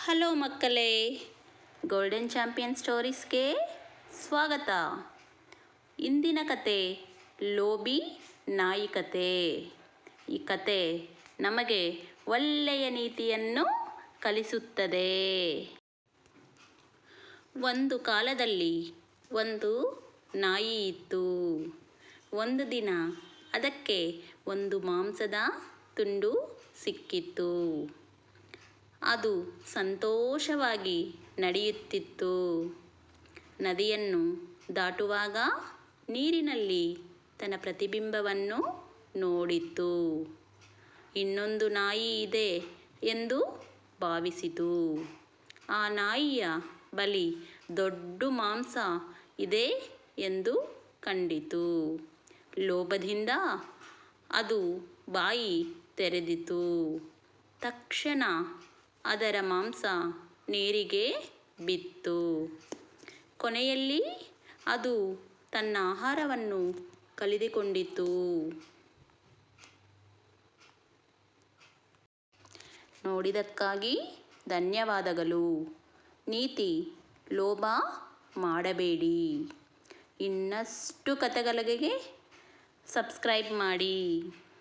Hello ಮಕ್ಕಳೇ, golden champion ಸ್ಟೋರೀಸ್ಗೆ ಸ್ವಾಗತ. ಇಂದಿನ ಕತೆ ಲೋಭಿ ನಾಯಿ ಕತೆ. ಈ ಕತೆ ನಮಗೆ ಒಳ್ಳೆಯ ನೀತಿಯನ್ನು ಕಲಿಸುತ್ತದೆ. ಒಂದು ಕಾಲದಲ್ಲಿ ಒಂದು ನಾಯಿ ಇತ್ತು. ಒಂದು ದಿನ ಅದಕ್ಕೆ ಒಂದು ಮಾಂಸದ ತುಂಡು ಸಿಕ್ಕಿತ್ತು. ಅದು ಸಂತೋಷವಾಗಿ ನಡೆಯುತ್ತಿತ್ತು. ನದಿಯನ್ನು ದಾಟುವಾಗ ನೀರಿನಲ್ಲಿ ತನ್ನ ಪ್ರತಿಬಿಂಬವನ್ನು ನೋಡಿತು. ಇನ್ನೊಂದು ನಾಯಿ ಇದೆ ಎಂದು ಭಾವಿಸಿತು. ಆ ನಾಯಿಯ ಬಳಿ ದೊಡ್ಡ ಮಾಂಸ ಇದೆ ಎಂದು ಕಂಡಿತು. ಲೋಭದಿಂದ ಅದು ಬಾಯಿ ತೆರೆದಿತು. ತಕ್ಷಣ ಅದರ ಮಾಂಸ ನೀರಿಗೆ ಬಿತ್ತು. ಕೊನೆಯಲ್ಲಿ ಅದು ತನ್ನ ಆಹಾರವನ್ನು ಕಳೆದುಕೊಂಡಿತು. ನೋಡಿದ್ದಕ್ಕಾಗಿ ಧನ್ಯವಾದಗಳು. ನೀತಿ: ಲೋಭ ಮಾಡಬೇಡಿ. ಇನ್ನಷ್ಟು ಕಥೆಗಳಿಗೆ ಸಬ್ಸ್ಕ್ರೈಬ್ ಮಾಡಿ.